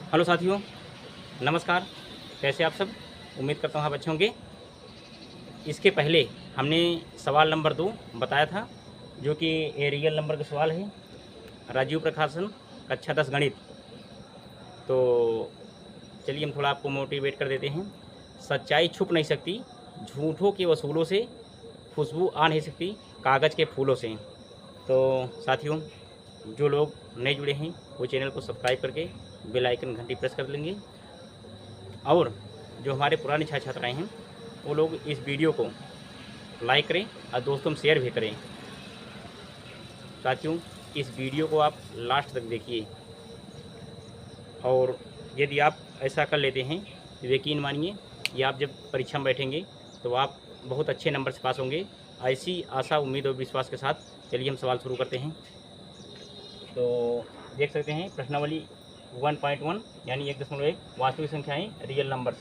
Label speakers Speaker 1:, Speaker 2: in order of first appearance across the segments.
Speaker 1: Hello साथियों, नमस्कार। कैसे आप सब? उम्मीद करता हूँ आप अच्छे होंगे। इसके पहले हमने सवाल नंबर 2 बताया था, जो कि ये रियल नंबर का सवाल है। राजीव प्रकाशन, कक्षा 10 गणित। तो चलिए हम थोड़ा आपको मोटिवेट कर देते हैं। सच्चाई छुप नहीं सकती, झूठों के वसूलों से खुशबू आ नहीं सकती, कागज़ के फूलों से। तो साथियों, जो लोग नए जुड़े हैं वो चैनल को सब्सक्राइब करके बेल आइकन घंटी प्रेस कर लेंगे, और जो हमारे पुराने छात्र छात्राएँ हैं वो लोग इस वीडियो को लाइक करें और दोस्तों में शेयर भी करें। साथियों, इस वीडियो को आप लास्ट तक देखिए, और यदि आप ऐसा कर लेते हैं तो यकीन मानिए कि आप जब परीक्षा में बैठेंगे तो आप बहुत अच्छे नंबर से पास होंगे। ऐसी आशा, उम्मीद और विश्वास के साथ चलिए हम सवाल शुरू करते हैं। तो देख सकते हैं प्रश्नावली 1.1 यानी 1.1 वास्तविक संख्याएं रियल नंबर्स।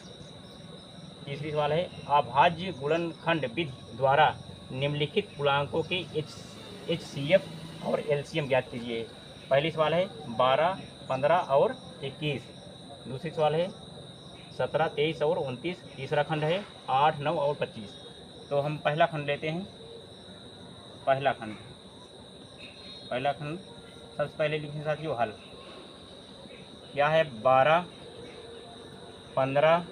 Speaker 1: तीसरी सवाल है, अभाज्य गुणनखंड विधि द्वारा निम्नलिखित पूर्णांकों के HCF और LCM ज्ञात कीजिए। पहली सवाल है 12, 15 और 21। दूसरी सवाल है 17, 23 और 29। तीसरा खंड है 8, 9 और 25। तो हम पहला खंड लेते हैं। पहला खंड सबसे पहले लिखें साथियों हल। क्या है? 12, 15,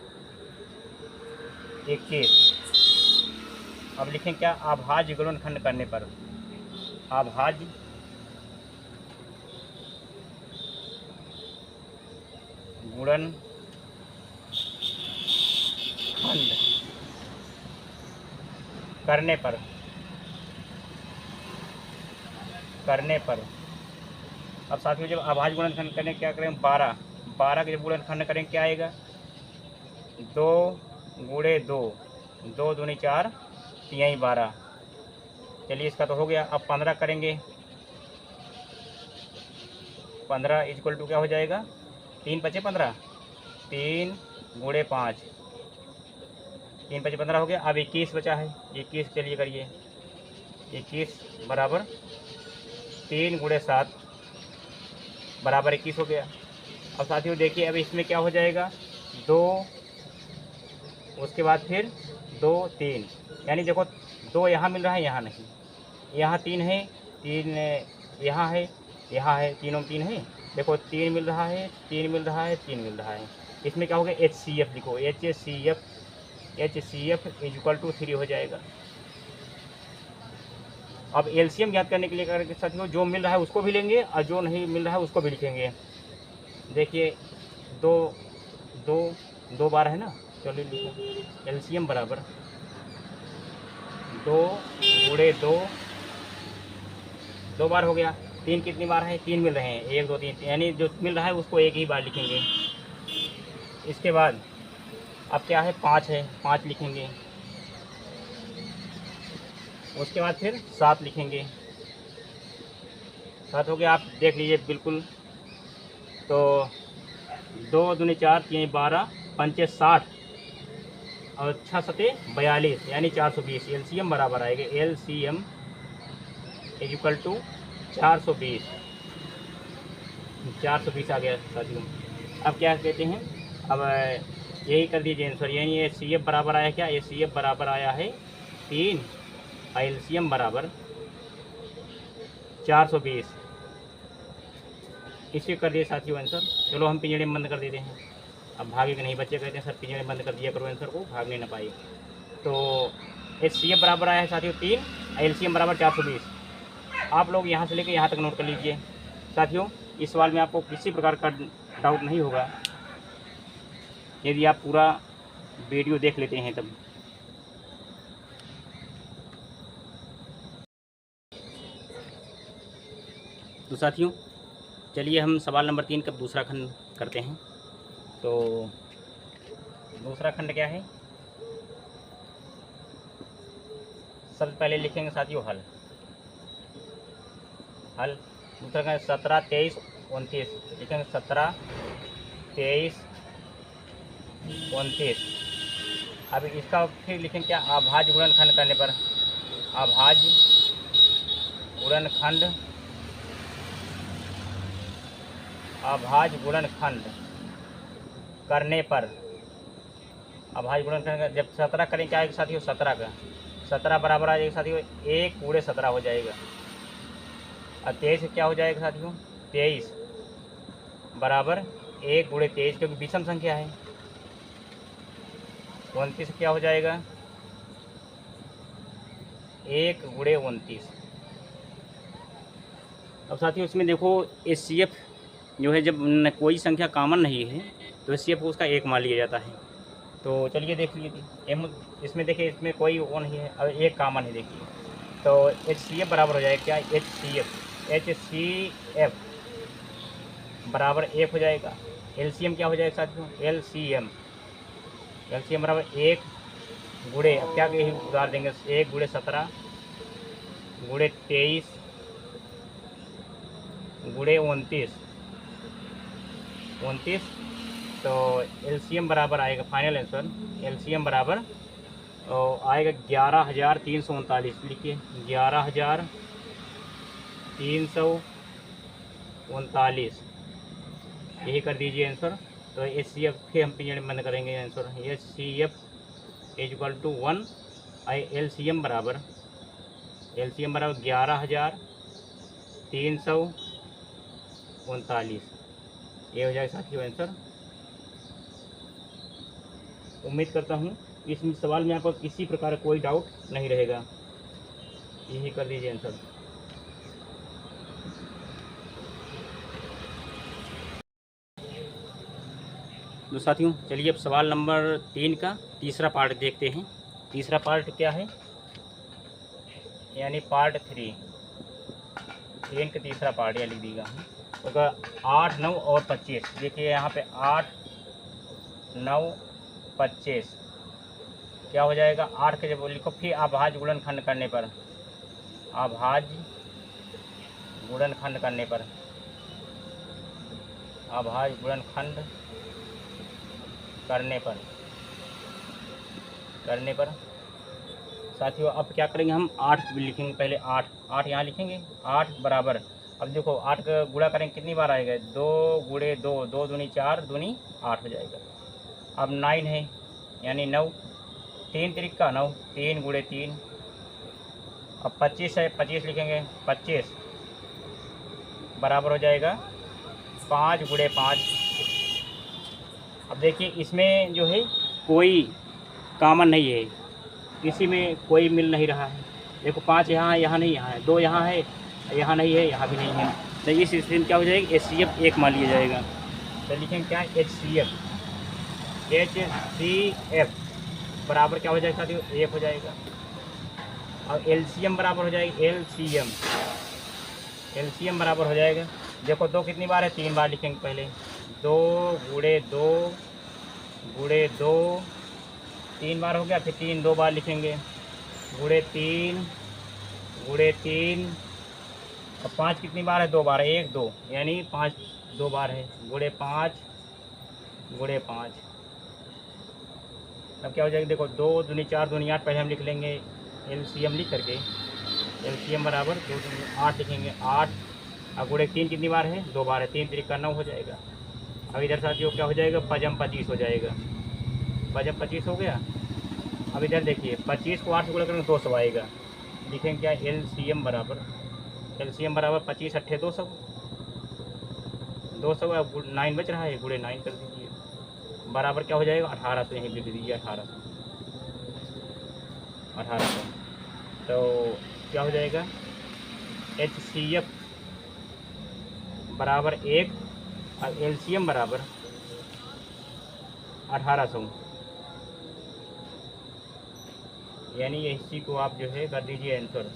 Speaker 1: 21। अब लिखें क्या? अभाज्य गुणनखंड करने पर। अभाज्य गुणनखंड करने पर अब साथियों, जब अभाज्य गुणनखंड करें क्या करें? 12 के जब गुणनखंड करें क्या आएगा? 2 गुणे 2, 2 दूनी 4, 3 12। चलिए इसका तो हो गया। अब 15 करेंगे। 15 इक्वल टू क्या हो जाएगा? 3 5 15, 3 गुणे 5, 3 5 15 हो गया। अब 21 बचा है। 21 चलिए करिए। 21 बराबर 3 गुणे 7 बराबर 21 हो गया। अब साथियों देखिए, अब इसमें क्या हो जाएगा? 2, उसके बाद फिर 2 3, यानी देखो 2 यहाँ मिल रहा है, यहाँ नहीं। यहाँ 3 है, 3 यहाँ है, यहाँ है, तीनों में 3 है। देखो 3 मिल रहा है, 3 मिल रहा है, 3 मिल रहा है। इसमें क्या हो गया? HCF लिखो। HCF इक्वल टू 3 हो जाएगा। अब LCM ज्ञात करने के लिए करके साथियों, जो मिल रहा है उसको भी लेंगे और जो नहीं मिल रहा है उसको भी लिखेंगे। देखिए 2 बार है ना, चलिए लिखो। LCM बराबर 2 गुणे 2, 2 बार हो गया। 3 कितनी बार है? 3 मिल रहे हैं, 1 2 3, यानी जो मिल रहा है उसको एक ही बार लिखेंगे। इसके बाद अब क्या है? 5 है, 5 लिखेंगे। उसके बाद फिर 7 लिखेंगे। 7 हो गया। आप देख लीजिए बिल्कुल। तो 2 दूनी 4, 3 12, 5 60 और 6 सते 42, यानी 420। LCM बराबर आएगा, LCM इक्वल टू 420। 420 आ गया साथियों। अब क्या कहते हैं? अब यही कर दीजिए आंसर, यानी HCF बराबर आया क्या? HCF बराबर आया है 3, LCM बराबर 420। इसे कर दिए साथियों आंसर। चलो हम पिंजड़े में बंद कर देते हैं। अब भागे के नहीं, बच्चे कहते हैं सर पिंजड़े में बंद कर दिया करो आंसर को, भागने ना पाए। तो HCF बराबर आया है साथियों 3, LCM बराबर 420। आप लोग यहाँ से लेकर यहाँ तक नोट कर लीजिए साथियों। इस सवाल में आपको किसी प्रकार का डाउट नहीं होगा यदि आप पूरा वीडियो देख लेते हैं तब। तो साथियों चलिए हम सवाल नंबर 3 का दूसरा खंड करते हैं। तो दूसरा खंड क्या है? सबसे पहले लिखेंगे साथियों हल। दूसरा खंड 17, 23, 29 लिखेंगे। 17, 23, 29। अब इसका फिर लिखेंगे क्या? अभाज्य गुणनखंड करने पर। अभाज्य गुणनखंड करने पर अभाज्य गुणनखंड जब 17 करें क्या आएगा साथियों, 17 का 17 बराबर आ जाएगा साथियों 1 गुणे 17 हो जाएगा। और 23 क्या हो जाएगा साथियों, 23 बराबर 1 गुणे 23 क्योंकि विषम संख्या है। 29 क्या हो जाएगा, 1 गुणे 29। अब साथियों इसमें देखो HCF जो है जब कोई संख्या कॉमन नहीं है तो HCF को उसका 1 मान लिया जाता है। तो चलिए देख लीजिए इसमें देखिए इसमें कोई वो नहीं है और 1 कॉमन है देखिए, तो HCF बराबर हो जाएगा क्या, HCF बराबर 1 हो जाएगा। LCM क्या हो जाएगा साथियों, LCM बराबर 1 गुणे, अब क्या उधार देंगे, 1 गुणे 17 गुणे 23 गुणे 29, तो LCM बराबर आएगा, फाइनल आंसर LCM बराबर आएगा 11,339। लिखिए 11,339, यही कर दीजिए आंसर। तो HCF के हम पिंजड़े बंद करेंगे answer, HCF equal to 1, LCM बराबर 11,339, ये हो जाएगा साथियों आंसर। उम्मीद करता हूँ इस सवाल में आपको किसी प्रकार का कोई डाउट नहीं रहेगा, यही कर दीजिए आंसर। तो साथियों चलिए अब सवाल नंबर 3 का तीसरा पार्ट देखते हैं। तीसरा पार्ट क्या है, यानी पार्ट 3 का तीसरा पार्ट यह लिख दीजिएगा। तो 8, 9 और 25, देखिए यहाँ पे 8, 9, 25 क्या हो जाएगा, 8 के जब लिखो फिर अभाज्य गुणनखंड करने पर, अभाज्य गुणनखंड करने पर, अभाज्य गुणनखंड करने पर साथियों अब क्या करेंगे, हम 8 लिखेंगे पहले, 8 यहाँ लिखेंगे, 8 बराबर, अब देखो 8 का गुणा करेंगे कितनी बार आएगा, 2 गुणे 2, 2 दूनी 4, दूनी 8 हो जाएगा। अब 9 है यानी 9, 3 तिरिका 9, 3 गुणे 3। अब 25 है, 25 लिखेंगे, 25 बराबर हो जाएगा 5 गुणे 5। अब देखिए इसमें जो है कोई कॉमन नहीं है, किसी में कोई मिल नहीं रहा है। देखो 5 यहाँ है, यहाँ नहीं, यहाँ है, 2 यहाँ है, यहाँ नहीं है, यहाँ भी नहीं है। तो इस स्थिति में क्या हो जाएगी, HCF 1 मान लिया जाएगा। तो लिखेंगे क्या, HCF बराबर क्या हो जाएगा साथियों, 1 हो जाएगा। और LCM बराबर हो जाएगी, LCM बराबर हो जाएगा, देखो 2 कितनी बार है, 3 बार लिखेंगे पहले, 2 गुणे 2 गुणे 2, 3 बार हो गया, फिर 3 2 बार लिखेंगे, गुणे 3 गुणे 3। अब 5 कितनी बार है, 2 बार है, 1 2 यानी 5 2 बार है, गुणे 5 गुणे 5। अब क्या हो जाएगा, देखो 2 दूनी 4, दूनी 8, पहले हम लिख लेंगे LCM लिख करके, LCM बराबर 2 दूनी 8 लिखेंगे, 8 और गुणे 3 कितनी बार है, 2 बार है, 3 तिरिका 9 हो जाएगा। अब इधर साथियों क्या हो जाएगा, 5 25 हो जाएगा, 5 25 हो गया। अब इधर देखिए 25 को 8 से गुणा करेंगे 200 आएगा, लिखेंगे क्या, LCM बराबर 25 अट्ठे 200, 200 अब 9 बच रहा है, गुणे 9 कर दीजिए, बराबर क्या हो जाएगा, 1800, यहीं लिख दीजिए 1800। तो क्या हो जाएगा, HCF बराबर 1 और LCM बराबर 1800, यानी इसी को आप जो है कर दीजिए आंसर।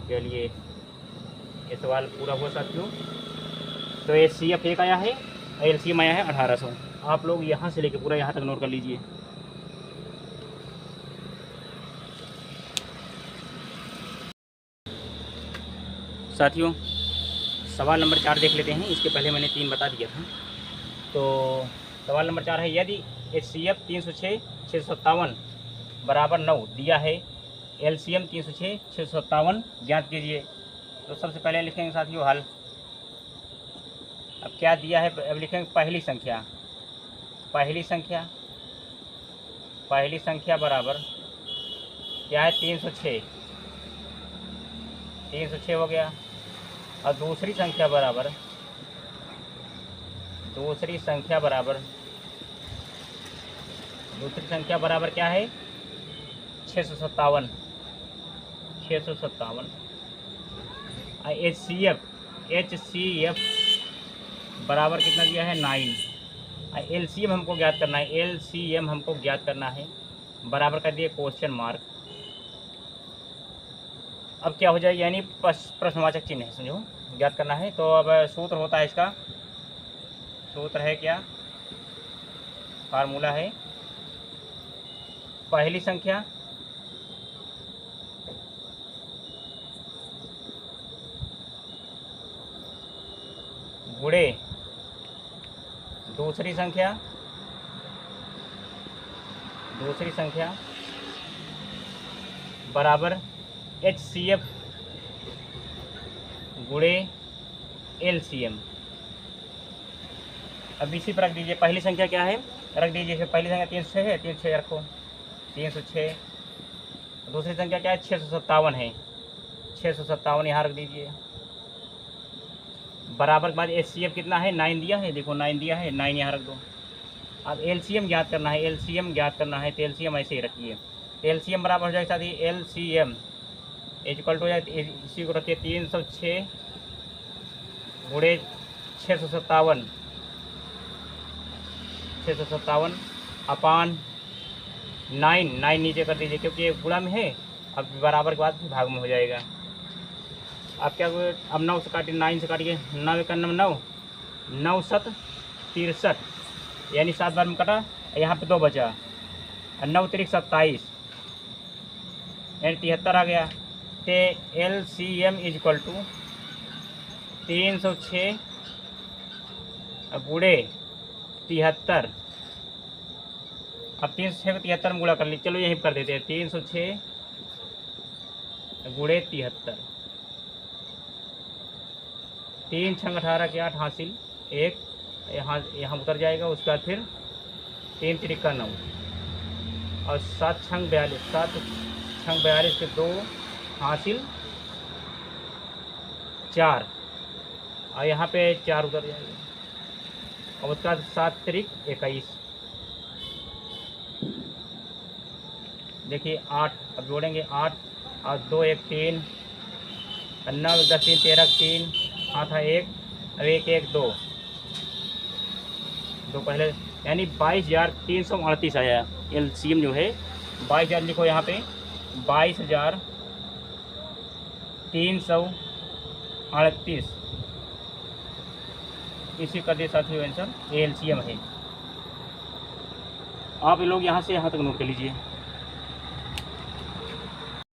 Speaker 1: चलिए ये सवाल पूरा हुआ साथियों। तो HCF 1 आया है और LCM आया है 1800। आप लोग यहाँ से लेके पूरा यहाँ तक नोट कर लीजिए। साथियों सवाल नंबर 4 देख लेते हैं, इसके पहले मैंने 3 बता दिया था। तो सवाल नंबर 4 है, यदि HCF 306 657 बराबर 9 दिया है, LCM 306 657 ज्ञात कीजिए। तो सबसे पहले लिखेंगे साथियों हल, अब क्या दिया है, अब लिखेंगे पहली संख्या। पहली संख्या बराबर क्या है, 306। 306 हो गया। और दूसरी संख्या बराबर क्या है, 657। 657। HCF बराबर कितना दिया है, 9। LCM हमको ज्ञात करना है, बराबर कर दिए क्वेश्चन मार्क। अब क्या हो जाएगा, यानी प्रश्नवाचक चिन्ह है, समझो, ज्ञात करना है। तो अब सूत्र होता है इसका, सूत्र है क्या, फार्मूला है पहली संख्या गुणे दूसरी संख्या बराबर HCF गुणे LCM। अब इसी पर रख दीजिए, पहली संख्या क्या है, रख दीजिए, पहली संख्या 306 है, 306 रखो, 306। दूसरी संख्या क्या है, 657 है, 657 यहाँ रख दीजिए। बराबर के बाद HCF कितना है, 9 दिया है, देखो 9 दिया है, 9 यहाँ रख दो। अब LCM ज्ञात करना है, तो LCM ऐसे ही रखिए। LCM बराबर हो जाएगा साथ ही LCM इक्वल टू हो जाए, इसी को रखिए 306 गुणे 657 अपान 9 नीचे कर दीजिए, क्योंकि ये गुणा में है। अब बराबर के बाद भाग में हो जाएगा। अब क्या, अब 9 से काटिए, 9 से काटिए, 9 का 9, 9 7 63, यानी 7 बार में कटा, यहाँ पे 2 बचा, और 9 3 27, यानी 73 आ गया। तो LCM इक्वल टू 306 गुणे 73। अब 306 को 73 में गुणा कर लीजिए, चलो यहीं कर देते हैं, 306 गुणे 73, 3 छंग 18 के 8 हासिल, 1 यहाँ उतर जाएगा। उसके बाद फिर 3 त्रिका 9 और 7 छंग 42 के 2 हासिल 4, और यहाँ पे 4 उतर जाएगा। और उसका 7 त्रिक 21, देखिए 8, अब जोड़ेंगे 8 और 2 1 3, 9 10 3 13 3, हाथ है 1, अब 1 1 2 पहले, यानी 22,338 आया। LCM जो है 22,000 लिखो यहाँ पे, 22,338, इसी कर दिए साथियों आंसर, LCM है। आप लोग यहाँ से यहाँ तक नोट कर लीजिए।